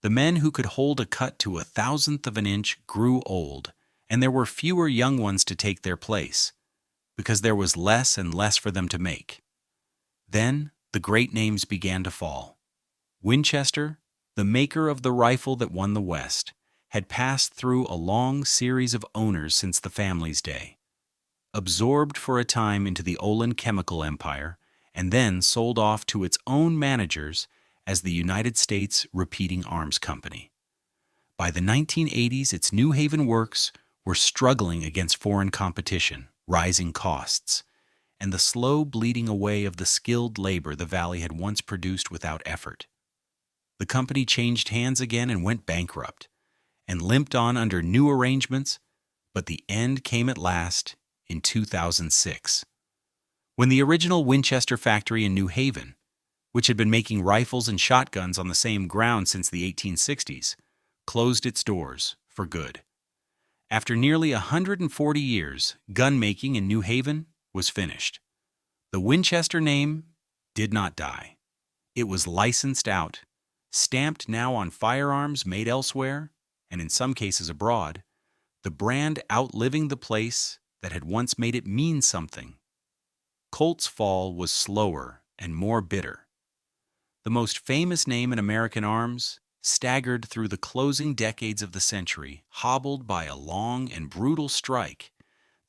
The men who could hold a cut to 1,000th of an inch grew old, and there were fewer young ones to take their place, because there was less and less for them to make. Then the great names began to fall. Winchester, the maker of the rifle that won the West, had passed through a long series of owners since the family's day. Absorbed for a time into the Olin chemical empire, and then sold off to its own managers as the United States Repeating Arms Company. By the 1980s, its New Haven works were struggling against foreign competition, rising costs, and the slow bleeding away of the skilled labor the valley had once produced without effort. The company changed hands again and went bankrupt, and limped on under new arrangements, but the end came at last in 2006, when the original Winchester factory in New Haven, which had been making rifles and shotguns on the same ground since the 1860s, closed its doors for good. After nearly 140 years, gun-making in New Haven was finished. The Winchester name did not die. It was licensed out, stamped now on firearms made elsewhere, and in some cases abroad, the brand outliving the place that had once made it mean something. Colt's fall was slower and more bitter. The most famous name in American arms staggered through the closing decades of the century, hobbled by a long and brutal strike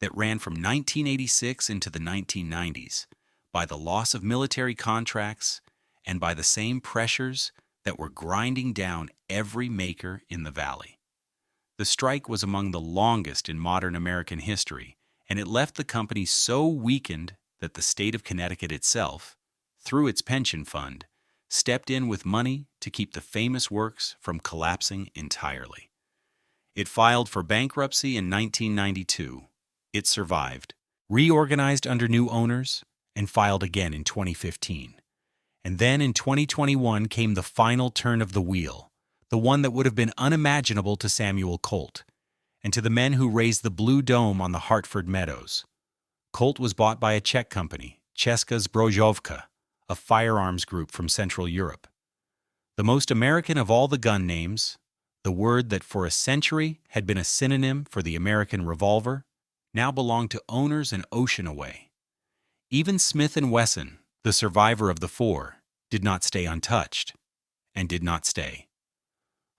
that ran from 1986 into the 1990s, by the loss of military contracts, and by the same pressures that were grinding down every maker in the valley. The strike was among the longest in modern American history, and it left the company so weakened that the state of Connecticut itself, through its pension fund, stepped in with money to keep the famous works from collapsing entirely. It filed for bankruptcy in 1992. It survived, reorganized under new owners, and filed again in 2015. And then in 2021 came the final turn of the wheel, the one that would have been unimaginable to Samuel Colt, and to the men who raised the blue dome on the Hartford meadows. Colt was bought by a Czech company, Česká zbrojovka, a firearms group from Central Europe. The most American of all the gun names, the word that for a century had been a synonym for the American revolver, now belonged to owners an ocean away. Even Smith Wesson, the survivor of the 4, did not stay untouched, and did not stay.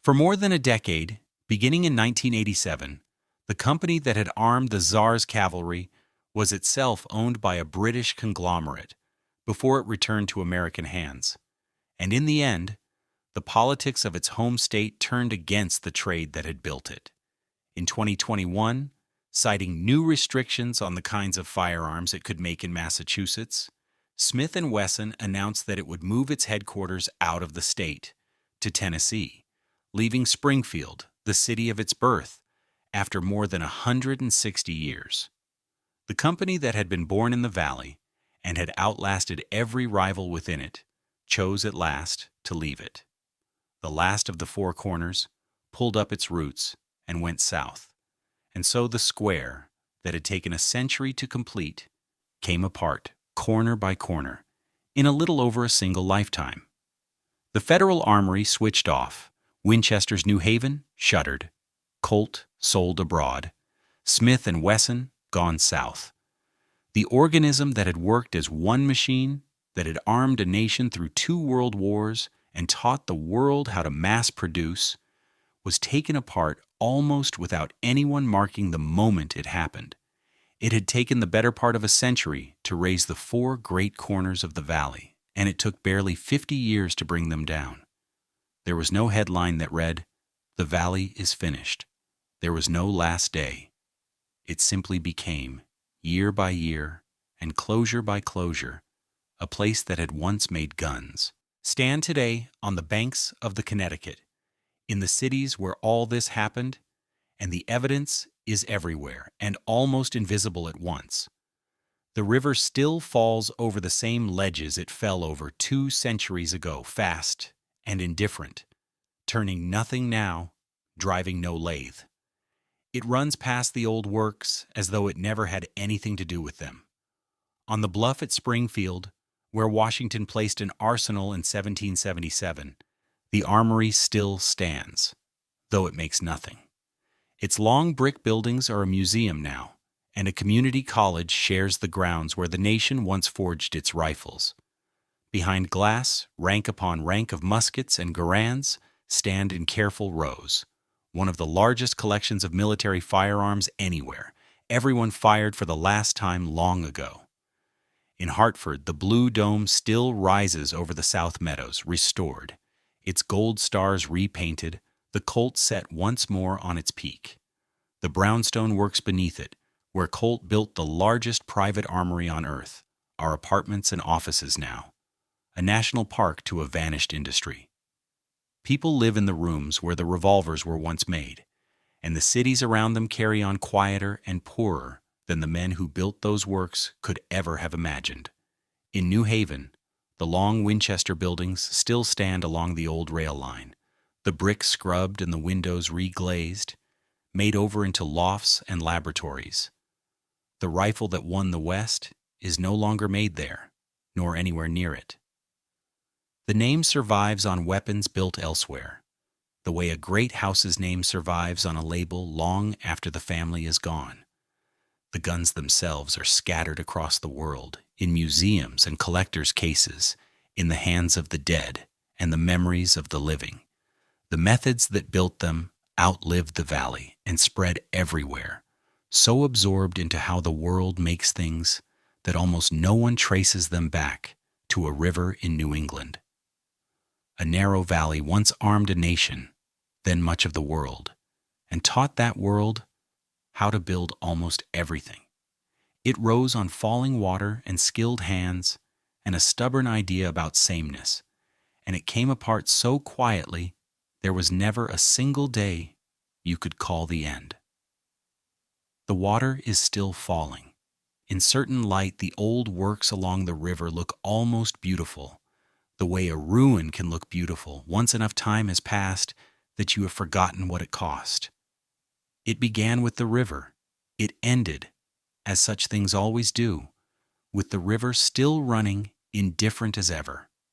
For more than a decade, beginning in 1987, the company that had armed the Tsar's cavalry was itself owned by a British conglomerate before it returned to American hands. And in the end, the politics of its home state turned against the trade that had built it. In 2021, citing new restrictions on the kinds of firearms it could make in Massachusetts, Smith & Wesson announced that it would move its headquarters out of the state, to Tennessee, leaving Springfield, the city of its birth, after more than 160 years. The company that had been born in the valley and had outlasted every rival within it chose at last to leave it. The last of the 4 corners pulled up its roots and went south, and so the square that had taken a century to complete came apart corner by corner in a little over a single lifetime. The Federal Armory switched off, Winchester's New Haven shuttered, Colt sold abroad, Smith & Wesson gone south. The organism that had worked as one machine, that had armed a nation through 2 world wars and taught the world how to mass produce, was taken apart almost without anyone marking the moment it happened. It had taken the better part of a century to raise the 4 great corners of the valley, and it took barely 50 years to bring them down. There was no headline that read, "The valley is finished." There was no last day. It simply became, year by year and closure by closure, a place that had once made guns. Stand today on the banks of the Connecticut, in the cities where all this happened, and the evidence is everywhere and almost invisible at once. The river still falls over the same ledges it fell over 2 centuries ago, fast and indifferent, turning nothing now, driving no lathe. It runs past the old works as though it never had anything to do with them. On the bluff at Springfield, where Washington placed an arsenal in 1777, the armory still stands, though it makes nothing. Its long brick buildings are a museum now, and a community college shares the grounds where the nation once forged its rifles. Behind glass, rank upon rank of muskets and garrands stand in careful rows, one of the largest collections of military firearms anywhere, everyone fired for the last time long ago. In Hartford, the blue dome still rises over the South Meadows, restored, its gold stars repainted, the Colt set once more on its peak. The brownstone works beneath it, where Colt built the largest private armory on earth, are apartments and offices now, a national park to a vanished industry. People live in the rooms where the revolvers were once made, and the cities around them carry on quieter and poorer than the men who built those works could ever have imagined. In New Haven, the long Winchester buildings still stand along the old rail line, the bricks scrubbed and the windows reglazed, made over into lofts and laboratories. The rifle that won the West is no longer made there, nor anywhere near it. The name survives on weapons built elsewhere, the way a great house's name survives on a label long after the family is gone. The guns themselves are scattered across the world, in museums and collectors' cases, in the hands of the dead and the memories of the living. The methods that built them outlived the valley and spread everywhere, so absorbed into how the world makes things that almost no one traces them back to a river in New England. A narrow valley once armed a nation, then much of the world, and taught that world how to build almost everything. It rose on falling water and skilled hands and a stubborn idea about sameness, and it came apart so quietly there was never a single day you could call the end. The water is still falling. In certain light, the old works along the river look almost beautiful, the way a ruin can look beautiful once enough time has passed that you have forgotten what it cost. It began with the river. It ended, as such things always do, with the river still running, indifferent as ever.